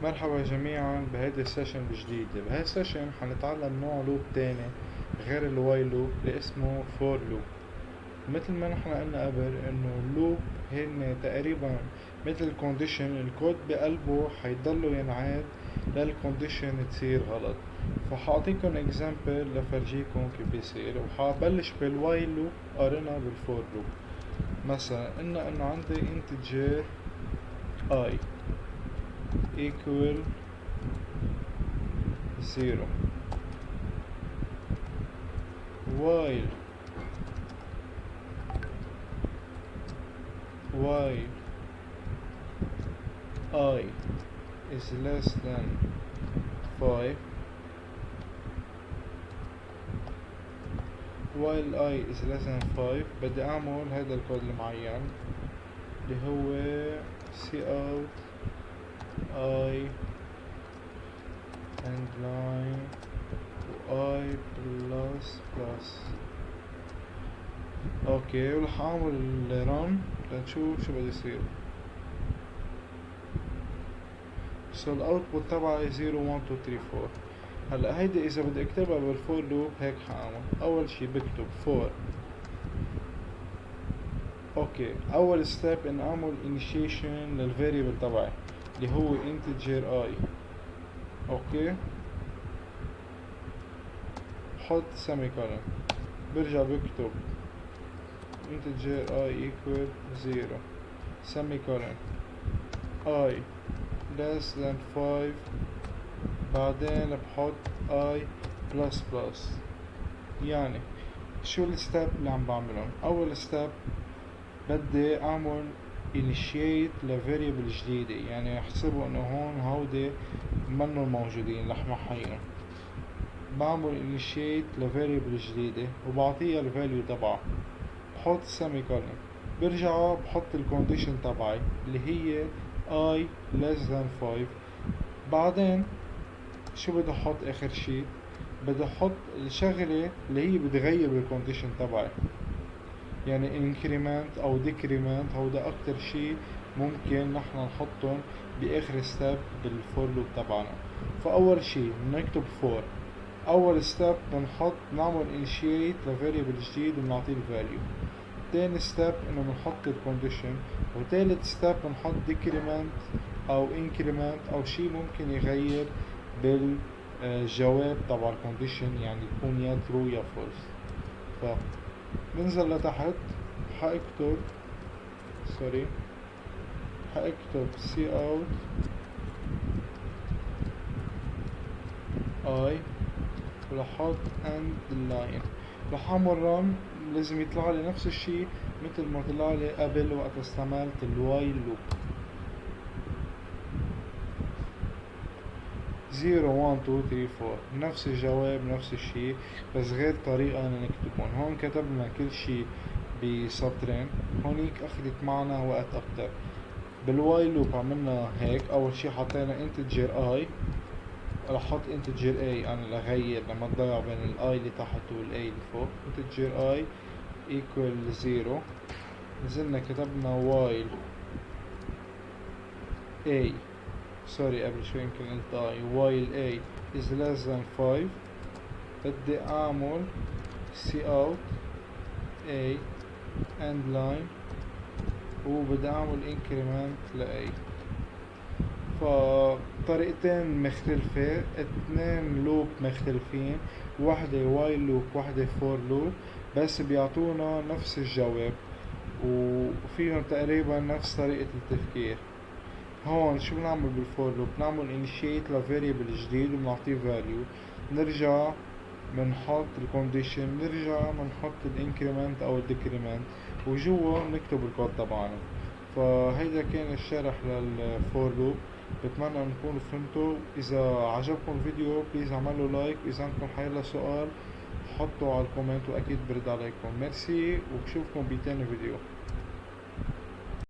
مرحبا جميعا بهيدي السيشن الجديدة. بهاي السيشن حنتعلم نوع لوب تاني غير الوايل لوب اللي اسمه فور لوب. مثل ما نحن قلنا قبل انه اللوب هن تقريبا مثل الكونديشن، الكود بقلبه حيضلوا ينعاد للكونديشن تصير غلط. فحاعطيكم اكزامبل لفرجيكم كيف بيصير، وحابلش بالوايل لوب قارنها بالفور لوب. مثلا قلنا انه عندي integer I equal 0 while I is less than 5 while I is less than 5 بدي اعمل هذا الكود المعين اللي هو cout I and line و I plus اوكي، ورح اعمل run لنشوف شو بده يصير. سو الاوتبوت تبعي 0 1 2 3 4. هلا هيدي اذا بدي اكتبها بالفور لوب هيك حاعمل. اول شي بكتب فور، اوكي، اول ستيب ان اعمل initiation للفاريبل تبعي اللي هو integer I. اوكي، بحط semicolon، برجع بكتب integer I equal 0 semicolon I less than 5، بعدين بحط I plus. يعني شو الستيب اللي عم بعملهم؟ اول ستيب بدي اعمل initiate لفاريبل جديدة، يعني احسبوا انه هون هودي منو موجودين رح محيهم. بعمل initiate لفاريبل جديدة وبعطيها الفاليو تبعها، بحط semicolon، برجع بحط الكونديشن تبعي اللي هي I less than 5. بعدين شو بدي احط اخر شي؟ بدي احط الشغلة اللي هي بتغير بالكونديشن تبعي، يعني increment او decrement. هودا اكتر شي ممكن نحن نحطهم باخر ستيب بالفور لوب تبعنا. فاول شي بنكتب فور، اول ستيب بنحط نعمل initiate لفاريبل جديد وبنعطيه الفاليو. تاني ستيب انه بنحط الكونديشن، وتالت ستيب بنحط decrement او increment او شي ممكن يغير بالجواب تبع الكونديشن، يعني يكون يا true يا false. بنزل لتحت، حاكتب cout I ورح احط end line، رح اعمل run. لازم يطلع لي نفس الشي مثل ما طلع لي قبل وقت استعملت الوايل لوب. 0 1 2 3 4 نفس الجواب نفس الشي، بس غير طريقة أنا نكتبهم. هون كتبنا كل شي بسطرين، هونيك أخذت معنا وقت أكتر. بالوايل لوب عملنا هيك، أول شي حطينا integer I، رح احط integer A أنا لغير لما تضيع بين ال I اللي تحت وال A اللي فوق. integer I equal 0، نزلنا كتبنا while A، سوري قبل شوي يمكن قلت I، while A is less than 5 بدي اعمل cout A end line وبدي اعمل increment ل A. فطريقتين مختلفة، اتنين لوب مختلفين، واحدة while loop واحدة for loop، بس بيعطونا نفس الجواب وفيهم تقريبا نفس طريقة التفكير. هون شو بنعمل بالفور لوب؟ بنعمل initiate لفاريبل جديد وبنعطيه value، نرجع بنحط الكونديشن، نرجع بنحط الانكريمنت او الديكريمنت، وجوا بنكتب الكود تبعنا. فهيدا كان الشرح للفور لوب، بتمنى ان تكونوا فهمتوا. اذا عجبكم الفيديو بليز اعملوا لايك، واذا عندكم حيلا سؤال حطوا على الكومنت واكيد برد عليكم. ميرسي وبشوفكم بتاني فيديو.